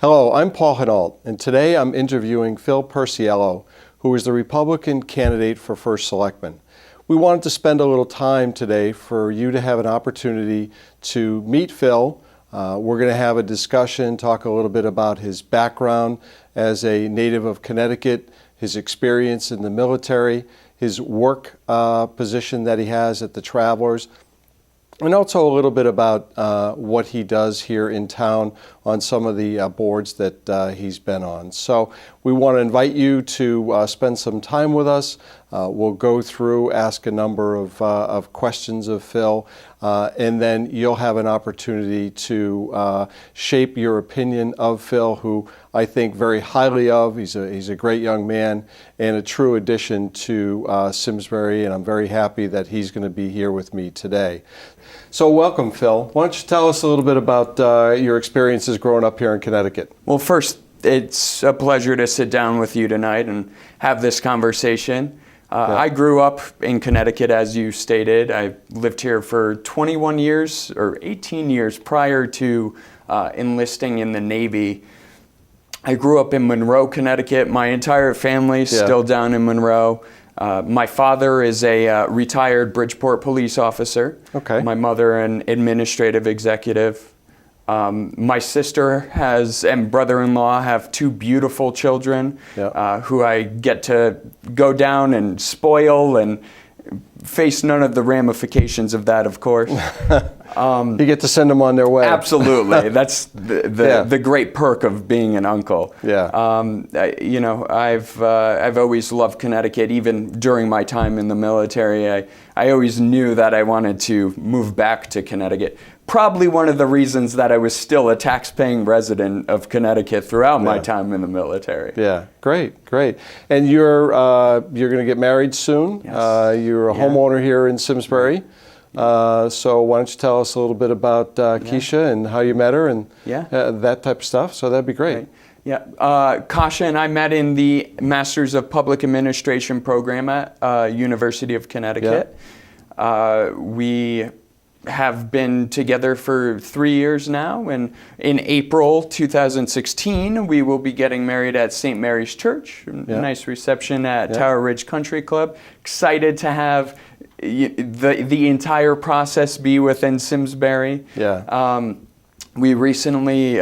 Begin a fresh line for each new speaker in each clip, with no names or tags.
Hello, I'm Paul Henault, and today I'm interviewing Phil Purciello, who is the Republican candidate for First Selectman. We wanted to spend a little time today for you to have an opportunity to meet Phil. We're going to have a discussion, talk a little bit about his background as a native of Connecticut, his experience in the military, his work position that he has at the Travelers, and also a little bit about what he does here in town on some of the boards that he's been on. So we want to invite you to spend some time with us. We'll go through, ask a number of questions of Phil, and then you'll have an opportunity to shape your opinion of Phil, who I think very highly of. He's a great young man and a true addition to Simsbury, and I'm very happy that he's going to be here with me today. So welcome, Phil. Why don't you tell us a little bit about your experiences growing up here in Connecticut?
Well, first, it's a pleasure to sit down with you tonight and have this conversation. I grew up in Connecticut, as you stated. I lived here for 21 years or 18 years prior to enlisting in the Navy. I grew up in Monroe, Connecticut. My entire family's still down in Monroe. My father is a retired Bridgeport police officer.
Okay.
My mother, an administrative executive. My sister and brother-in-law have two beautiful children who I get to go down and spoil and face none of the ramifications of that, of course.
You get to send them on their way.
Absolutely. That's the great perk of being an uncle.
Yeah.
You know, I've always loved Connecticut. Even during my time in the military, I always knew that I wanted to move back to Connecticut. Probably one of the reasons that I was still a tax-paying resident of Connecticut throughout my time in the military.
Yeah, great. And you're going to get married soon.
Yes.
You're a homeowner here in Simsbury. So why don't you tell us a little bit about Keisha and how you met her and that type of stuff. So that'd be great.
Right. Yeah, Kasha and I met in the Masters of Public Administration program at University of Connecticut. We have been together for 3 years now, and in April 2016 we will be getting married at St. Mary's Church. Nice reception at Tower Ridge Country Club. Excited to have the entire process be within Simsbury. We recently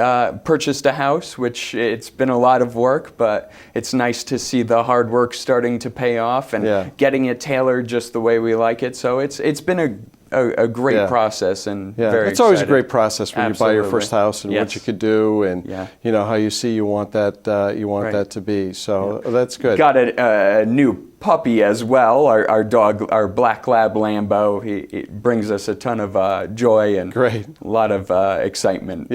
purchased a house, which it's been a lot of work, but it's nice to see the hard work starting to pay off and getting it tailored just the way we like it. So it's been a great process and very
it's always a
excited.
great process when you buy your first house and what you could do and you know how you see you want that that to be. So that's good.
Got a new puppy as well. Our dog, our black lab Lambo. He brings us a ton of joy and a lot of excitement.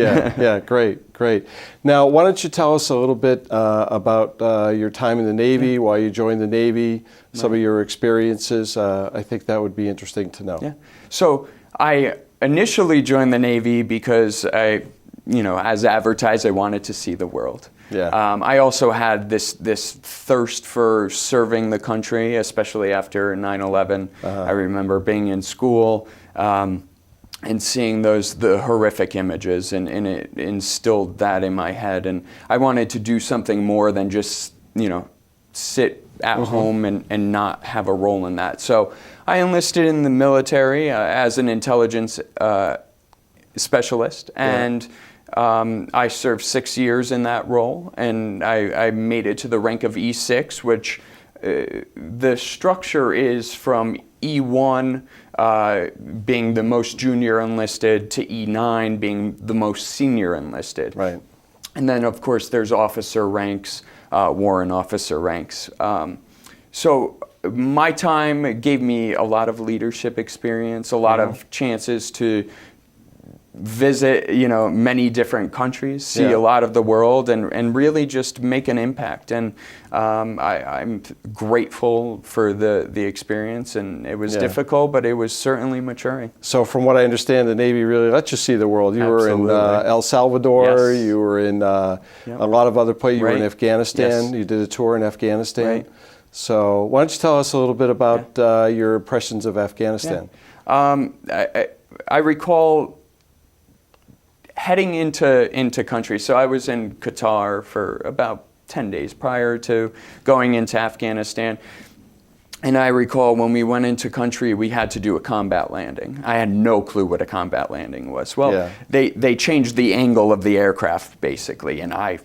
Great. Now, why don't you tell us a little bit about your time in the Navy, why you joined the Navy, some of your experiences. I think that would be interesting to know.
So I initially joined the Navy because as advertised, I wanted to see the world. I also had this thirst for serving the country, especially after 9/11. I remember being in school and seeing the horrific images, and it instilled that in my head. And I wanted to do something more than just sit at home and not have a role in that. So I enlisted in the military as an intelligence specialist, and I served 6 years in that role, and I made it to the rank of E6, which the structure is from E1 being the most junior enlisted to E9 being the most senior enlisted.
Right.
And then, of course, there's officer ranks, warrant officer ranks. So my time gave me a lot of leadership experience, a lot of chances to visit, many different countries, see a lot of the world, and really just make an impact. And I'm grateful for the experience, and it was difficult, but it was certainly maturing.
So from what I understand, the Navy really let you see the world. You were in El Salvador, you were in a lot of other places, you were in Afghanistan, you did a tour in Afghanistan. So why don't you tell us a little bit about your impressions of Afghanistan?
I recall heading into country. So I was in Qatar for about 10 days prior to going into Afghanistan. And I recall when we went into country, we had to do a combat landing. I had no clue what a combat landing was. Well, they changed the angle of the aircraft, basically, and I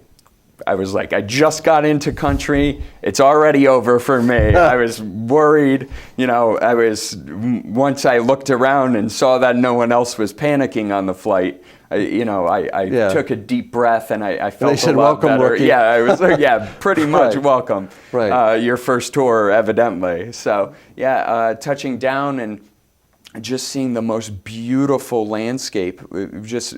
was like, I just got into country. It's already over for me. I was worried. Once I looked around and saw that no one else was panicking on the flight, I took a deep breath and I felt
they said,
a lot
welcome,
better.
rookie.
Yeah, I was pretty much welcome.
Right.
Your first tour, evidently. So touching down and just seeing the most beautiful landscape, just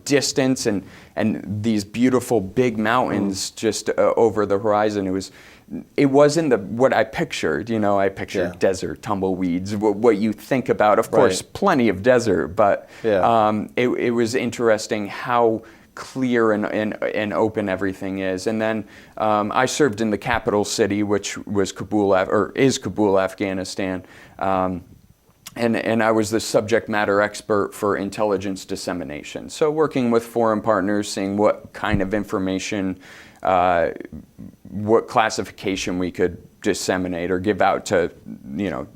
distance and these beautiful big mountains just over the horizon. It wasn't what I pictured. I pictured desert, tumbleweeds, what you think about. Of course, plenty of desert, but it was interesting how clear and open everything is. And then I served in the capital city, which was Kabul, Afghanistan. And I was the subject matter expert for intelligence dissemination. So working with foreign partners, seeing what kind of information, what classification we could disseminate or give out to,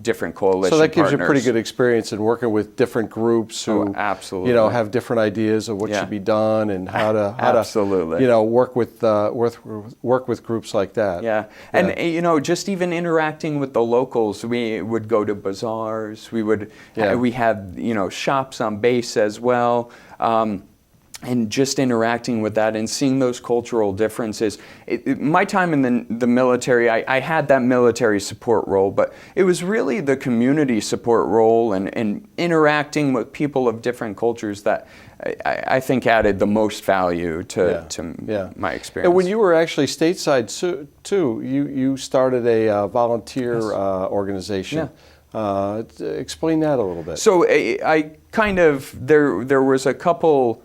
different coalition
partners. So that gives
partners.
you pretty good experience in working with different groups who,
absolutely.
Have different ideas of what should be done and how to
absolutely.
Work with groups like that.
Yeah, and just even interacting with the locals, we would go to bazaars. We had shops on base as well. And just interacting with that and seeing those cultural differences. My time in the military, I had that military support role, but it was really the community support role and interacting with people of different cultures that I think added the most value to my experience.
And when you were actually stateside too, you started a volunteer organization. Explain that a little bit.
So I kind of, there was a couple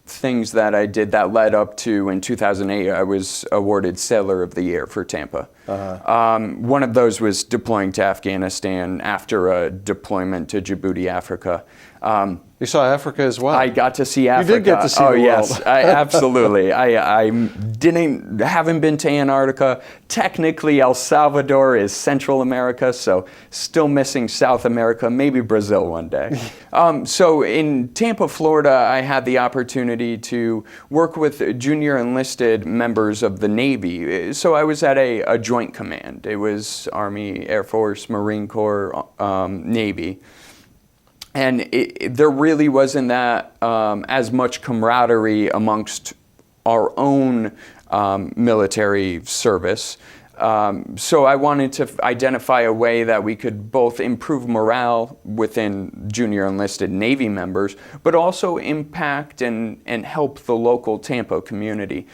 things that I did that led up to, in 2008, I was awarded Sailor of the Year for Tampa. One of those was deploying to Afghanistan after a deployment to Djibouti, Africa.
You saw Africa as well.
I got to see Africa.
You did get to see the world.
Yes, absolutely. I haven't been to Antarctica. Technically, El Salvador is Central America, so still missing South America, maybe Brazil one day. So in Tampa, Florida, I had the opportunity to work with junior enlisted members of the Navy. So I was at a joint command. It was Army, Air Force, Marine Corps, Navy. And there really wasn't that as much camaraderie amongst our own military service. So I wanted to identify a way that we could both improve morale within junior enlisted Navy members, but also impact and help the local Tampa community.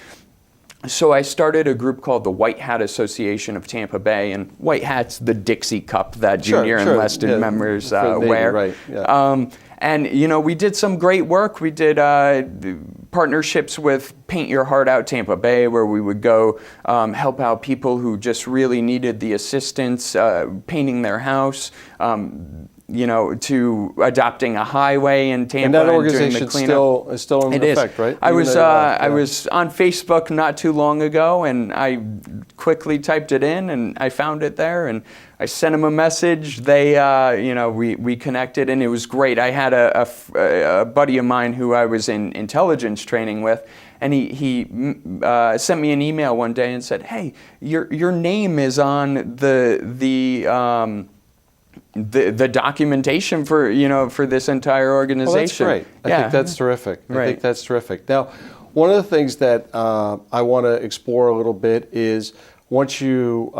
So I started a group called the White Hat Association of Tampa Bay, and White Hat's the Dixie cup that junior enlisted members wear.
Right, yeah.
And we did some great work. We did partnerships with Paint Your Heart Out Tampa Bay, where we would go help out people who just really needed the assistance painting their house. To adopting a highway in Tampa.
And that
doing
organization is still in effect, right?
I was on Facebook not too long ago, and I quickly typed it in, and I found it there, and I sent them a message. They, we connected, and it was great. I had a buddy of mine who I was in intelligence training with, and he sent me an email one day and said, "Hey, your name is on the documentation for this entire organization."
Well, that's great. I think that's terrific. I think that's terrific. Now, one of the things that I want to explore a little bit is once you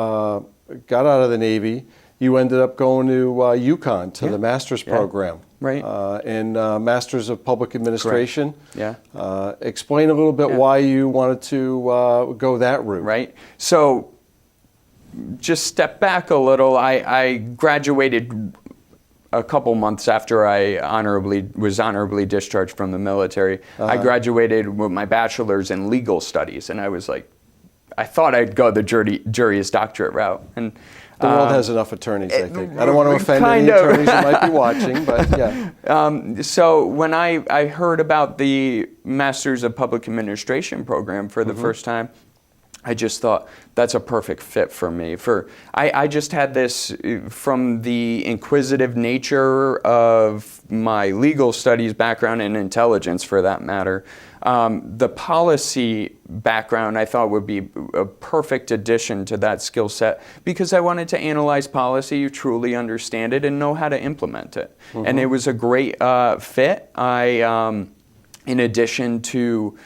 got out of the Navy, you ended up going to UConn to the master's program.
Right.
And Masters of Public Administration.
Correct. Yeah.
Explain a little bit why you wanted to go that route.
Right. So, just step back a little. I graduated a couple months after I was honorably discharged from the military. I graduated with my bachelor's in legal studies, and I was like, I thought I'd go the Juris Doctorate route. And
the world has enough attorneys, I think. I don't want to offend any attorneys who might be watching, but yeah.
So when I heard about the Masters of Public Administration program for the first time, I just thought that's a perfect fit for me. I just had this from the inquisitive nature of my legal studies background and intelligence, for that matter. The policy background I thought would be a perfect addition to that skill set, because I wanted to analyze policy, truly understand it, and know how to implement it. And it was a great fit. In addition to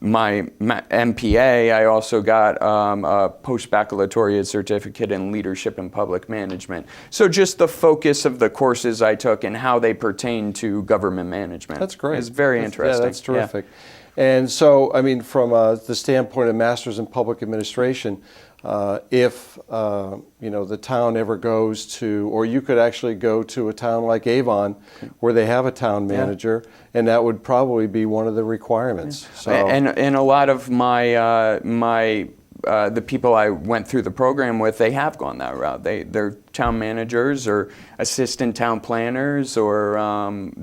my MPA, I also got a post-baccalaureate certificate in leadership and public management. So just the focus of the courses I took and how they pertain to government management.
That's great.
It's very interesting.
Yeah, that's terrific. And so, I mean, from the standpoint of Masters in Public Administration, if the town ever goes to, or you could actually go to a town like Avon, where they have a town manager, and that would probably be one of the requirements. So,
and a lot of my the people I went through the program with, they have gone that route. They're town managers or assistant town planners or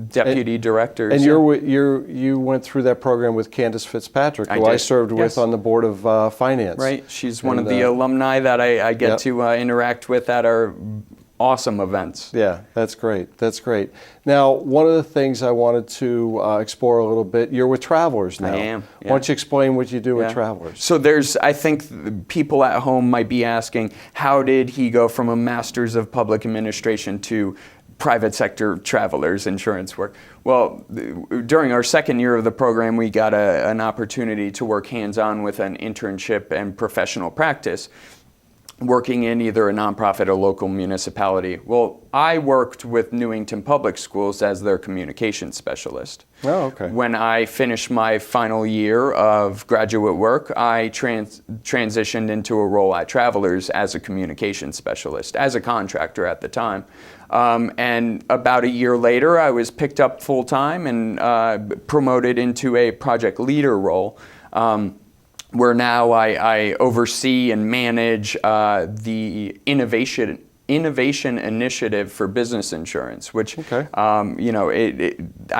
deputy directors.
And you went through that program with Candace Fitzpatrick, who I served with on the Board of Finance.
Right, she's one of the alumni that I get to interact with at our awesome events.
Yeah, that's great. That's great. Now, one of the things I wanted to explore a little bit, you're with Travelers now.
I am. Yeah.
Why don't you explain what you do with Travelers?
So I think people at home might be asking, how did he go from a Master's of Public Administration to private sector travelers insurance work? Well, during our second year of the program, we got an opportunity to work hands-on with an internship and professional practice, working in either a nonprofit or local municipality. Well, I worked with Newington Public Schools as their communications specialist.
Oh, okay.
When I finished my final year of graduate work, I transitioned into a role at Travelers as a communications specialist, as a contractor at the time. And about a year later, I was picked up full-time and promoted into a project leader role, where now I oversee and manage the innovation initiative for business insurance, which I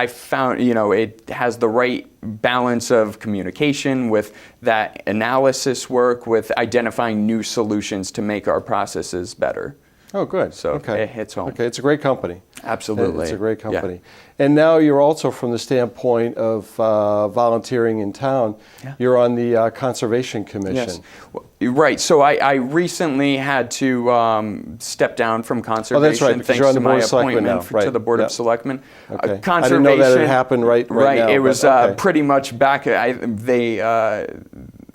found it has the right balance of communication with that analysis work, with identifying new solutions to make our processes better.
Oh, good.
So it hits home.
Okay, it's a great company.
Absolutely.
It's a great company. Yeah. And now you're also, from the standpoint of volunteering in town, you're on the Conservation Commission.
Yes. Well, right. So I recently had to step down from Conservation.
Oh, that's right,
thanks
you're on
to
the Board
my
of Selectmen
appointment
now.
to the Board of Selectmen.
Okay.
Conservation,
I didn't know that had happened right now.
It was pretty much back.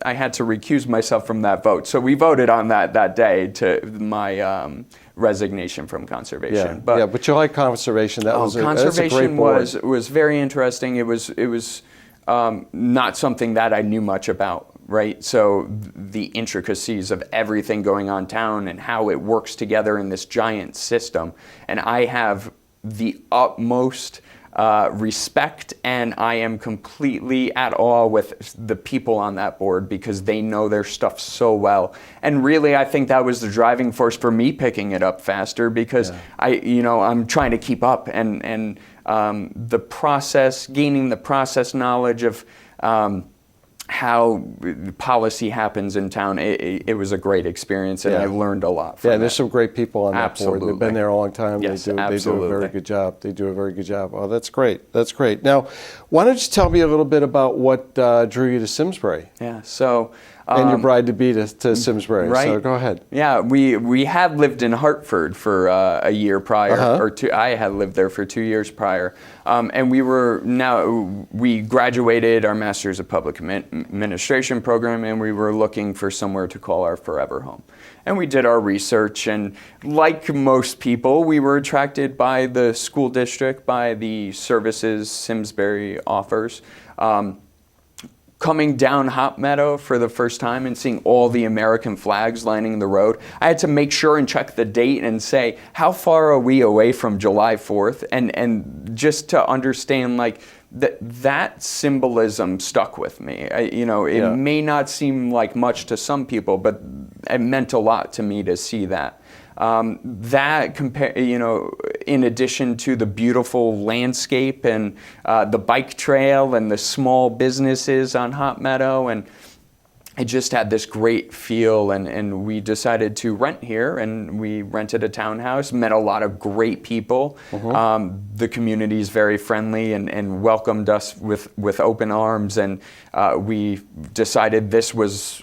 I had to recuse myself from that vote. So we voted on that day to my resignation from Conservation.
But you like Conservation.
Conservation was very interesting. It was not something that I knew much about, right? So the intricacies of everything going on town and how it works together in this giant system. And I have the utmost respect, and I am completely at awe with the people on that board because they know their stuff so well. And really, I think that was the driving force for me picking it up faster because I'm trying to keep up and the process, gaining the process knowledge of how policy happens in town. It was a great experience, and I learned a lot from it.
There's some great people on that
Absolutely.
board. They've been there a long time.
Yes,
they do a very good job. Oh, that's great. That's great. Now, why don't you tell me a little bit about what drew you to Simsbury?
Yeah, so...
and your bride-to-be to Simsbury,
right?
So go ahead.
Yeah, we had lived in Hartford for a year prior, or two. I had lived there for 2 years prior, and we graduated our Masters of Public Administration program, and we were looking for somewhere to call our forever home. And we did our research, and like most people, we were attracted by the school district, by the services Simsbury offers. Coming down Hop Meadow for the first time and seeing all the American flags lining the road, I had to make sure and check the date and say, how far are we away from July 4th? And just to understand, like, that symbolism stuck with me. It
Yeah.
may not seem like much to some people, but it meant a lot to me to see that. In addition to the beautiful landscape and the bike trail and the small businesses on Hot Meadow, and it just had this great feel, and we decided to rent here, and we rented a townhouse, met a lot of great people. The community is very friendly and welcomed us with open arms, and we decided this was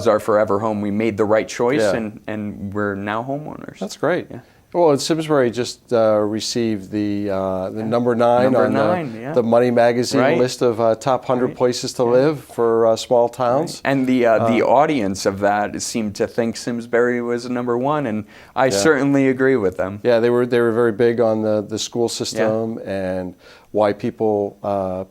our forever home. We made the right choice,
Yeah.
and we're now homeowners.
That's great.
Yeah.
Well, and Simsbury just received the number 9
Number
on
9, yeah.
the Money Magazine
Right.
list of top 100 places to live for small towns.
And the audience of that seemed to think Simsbury was number 1, and I certainly agree with them.
Yeah, they were very big on the school system and why people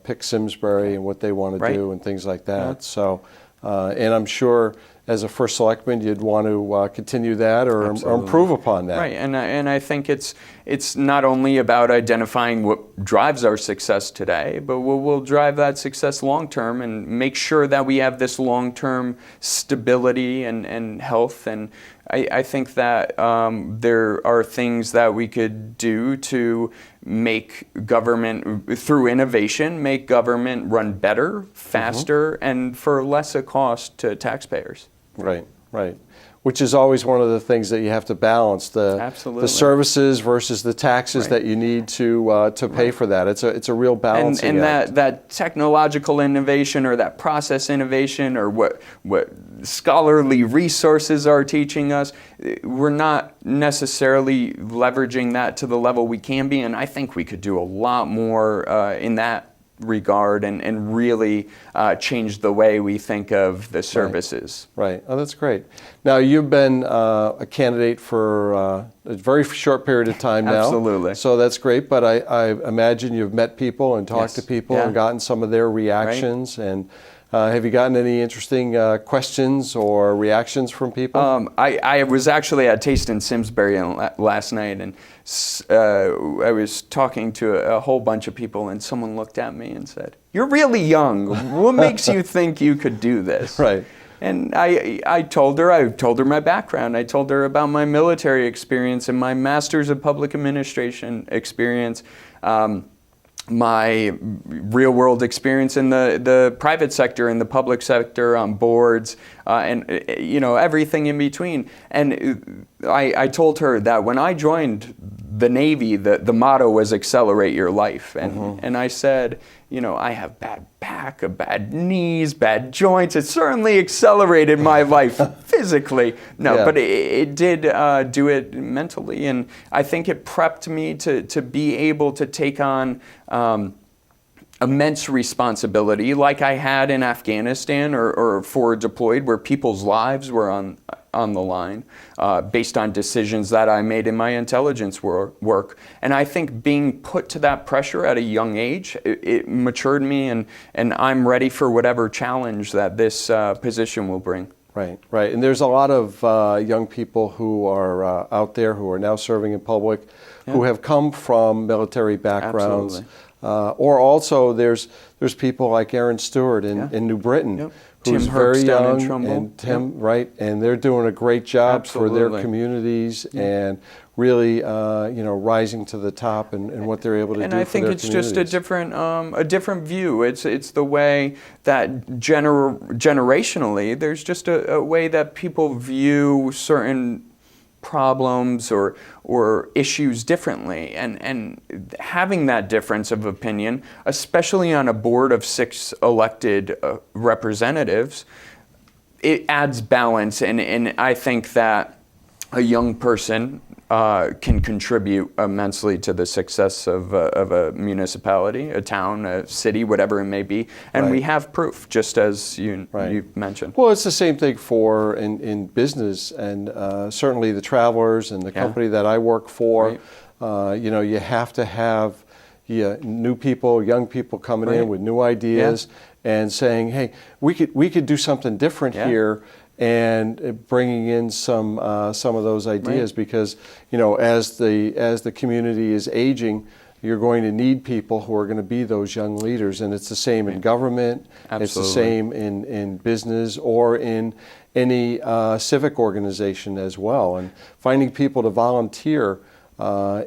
pick Simsbury and what they want to do and things like that.
Yeah.
So, and I'm sure as a first selectman, you'd want to continue that or improve upon that.
Right, and I think it's not only about identifying what drives our success today, but what will drive that success long term, and make sure that we have this long term stability and health. And I think that there are things that we could do to make government, through innovation, make government run better, faster, and for less a cost to taxpayers.
Right, right. Which is always one of the things that you have to balance, the services versus the taxes that you need to pay for that. It's a real balancing act.
And that technological innovation, or that process innovation, or what scholarly resources are teaching us, we're not necessarily leveraging that to the level we can be, and I think we could do a lot more in that regard and really change the way we think of the services.
Right. Oh, that's great. Now, you've been a candidate for a very short period of time now.
Absolutely.
So that's great, but I imagine you've met people and talked to people and gotten some of their reactions. Right. And have you gotten any interesting questions or reactions from people?
I was actually at Taste in Simsbury last night, and I was talking to a whole bunch of people, and someone looked at me and said, "You're really young. What makes you think you could do this?"
Right.
And I told her my background. I told her about my military experience and my Master's of Public Administration experience. My real-world experience in the private sector and the public sector on boards, and everything in between. And I told her that when I joined the Navy, the motto was "accelerate your life." And I said, I have bad back, bad knees, bad joints. It certainly accelerated my life physically. No, but it did do it mentally, and I think it prepped me to be able to take on immense responsibility like I had in Afghanistan or forward deployed, where people's lives were on the line based on decisions that I made in my intelligence work. And I think being put to that pressure at a young age, it matured me, and I'm ready for whatever challenge that this position will bring.
Right, right. And there's a lot of young people who are out there who are now serving in public, who have come from military backgrounds. Or also there's people like Aaron Stewart in New Britain, who's very young, and Tim, right, and they're doing a great job for their communities and really, rising to the top and what they're able to do for their communities. And I think it's just
a different view. It's the way that generationally, there's just a way that people view certain problems or issues differently, and having that difference of opinion, especially on a board of 6 elected representatives, it adds balance, and I think that a young person can contribute immensely to the success of a municipality, a town, a city, whatever it may be. And we have proof, just as you mentioned.
Well, it's the same thing in business, and certainly the Travelers and the company that I work for. You have to have new people, young people coming in with new ideas and saying, "Hey, we could do something different here." And bringing in some of those ideas, because as the community is aging, you're going to need people who are going to be those young leaders. And it's the same in government.
Absolutely.
It's the same in business or in any civic organization as well. And finding people to volunteer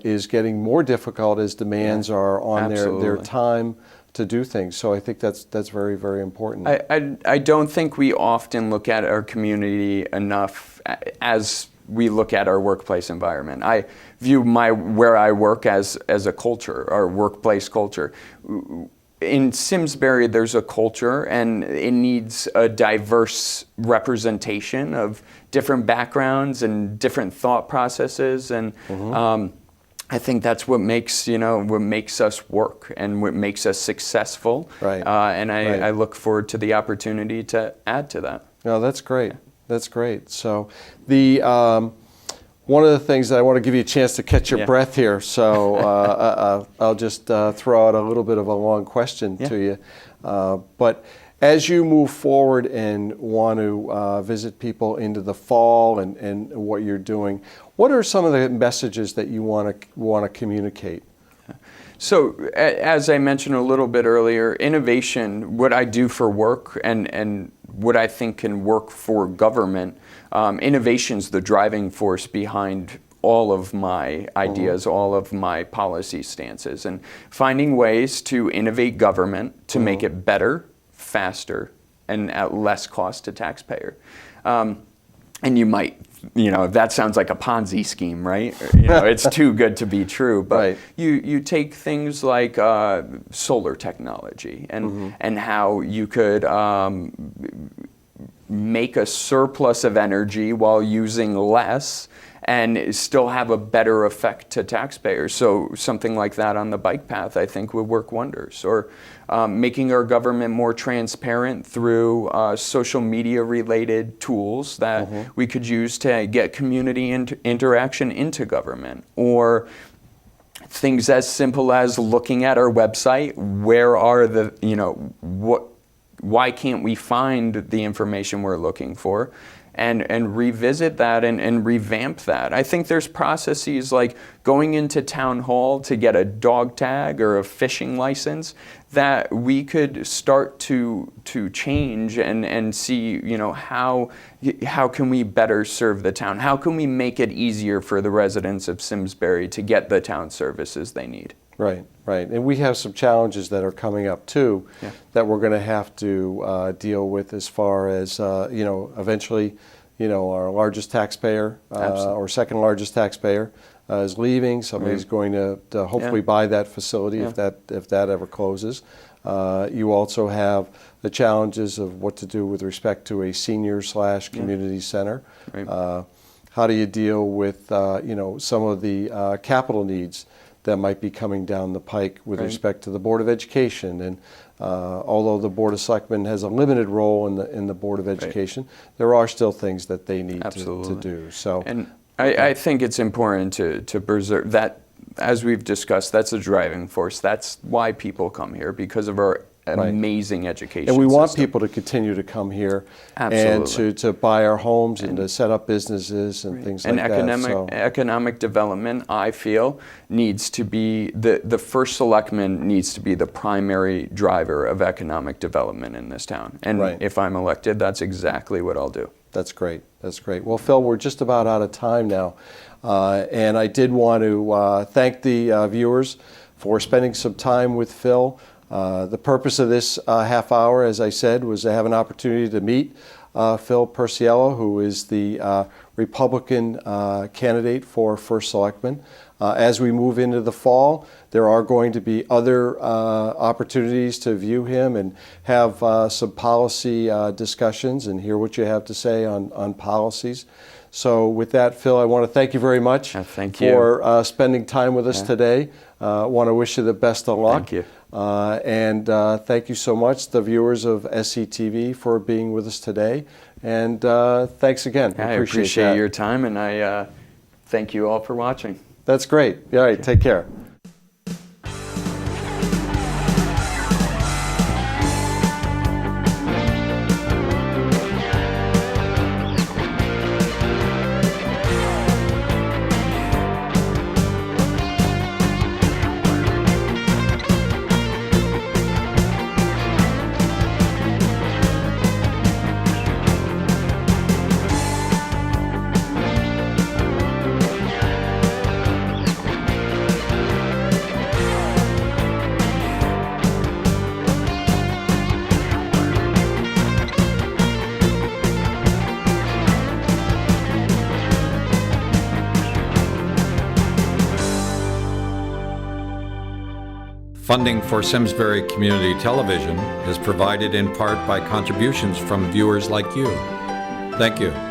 is getting more difficult as demands are on their time to do things. So I think that's very, very important.
I don't think we often look at our community enough as we look at our workplace environment. I view where I work as a culture, our workplace culture. In Simsbury, there's a culture, and it needs a diverse representation of different backgrounds and different thought processes, and I think that's what makes us work and what makes us successful.
Right.
And I look forward to the opportunity to add to that.
No, that's great. That's great. So the one of the things that I want to give you a chance to catch your breath here, so I'll just throw out a little bit of a long question to you. But as you move forward and want to visit people into the fall and what you're doing, what are some of the messages that you want to communicate?
So, as I mentioned a little bit earlier, innovation, what I do for work and what I think can work for government, innovation's the driving force behind all of my ideas, all of my policy stances, and finding ways to innovate government to make it better, faster, and at less cost to taxpayer. And you might, that sounds like a Ponzi scheme, right? It's too good to be true. But you take things like solar technology and how you could make a surplus of energy while using less and still have a better effect to taxpayers. So something like that on the bike path, I think, would work wonders. Or making our government more transparent through social media related tools that we could use to get community interaction into government. Or things as simple as looking at our website, where are the, why can't we find the information we're looking for? And revisit that and revamp that. I think there's processes like going into town hall to get a dog tag or a fishing license that we could start to change and see, how can we better serve the town? How can we make it easier for the residents of Simsbury to get the town services they need?
Right. And we have some challenges that are coming up too that we're going to have to deal with as far as, eventually, our largest taxpayer or second largest taxpayer is leaving. Somebody's going to hopefully buy that facility if that ever closes. You also have the challenges of what to do with respect to a senior/community center. Right. How do you deal with, some of the capital needs that might be coming down the pike with respect to the Board of Education, and although the Board of Selectmen has a limited role in the Board of Education, there are still things that they need to do. So,
and I think it's important to preserve that. As we've discussed, that's a driving force. That's why people come here, because of our amazing education
and we want
system.
people to continue to come here and to buy our homes and to set up businesses and things like that.
And economic development, I feel, needs to be, the first selectman needs to be the primary driver of economic development in this town. And if I'm elected, that's exactly what I'll do.
That's great. That's great. Well, Phil, we're just about out of time now. And I did want to thank the viewers for spending some time with Phil. The purpose of this half hour, as I said, was to have an opportunity to meet Phil Purciello, who is the Republican candidate for First Selectman. As we move into the fall, there are going to be other opportunities to view him and have some policy discussions and hear what you have to say on policies. So with that, Phil, I want to thank you very much for spending time with us today. I want to wish you the best of luck.
Thank you.
And thank you so much, the viewers of SCTV, for being with us today. And thanks again.
I appreciate your time, and I thank you all for watching.
That's great. All right, take care.
Funding for Simsbury Community Television is provided in part by contributions from viewers like you. Thank you.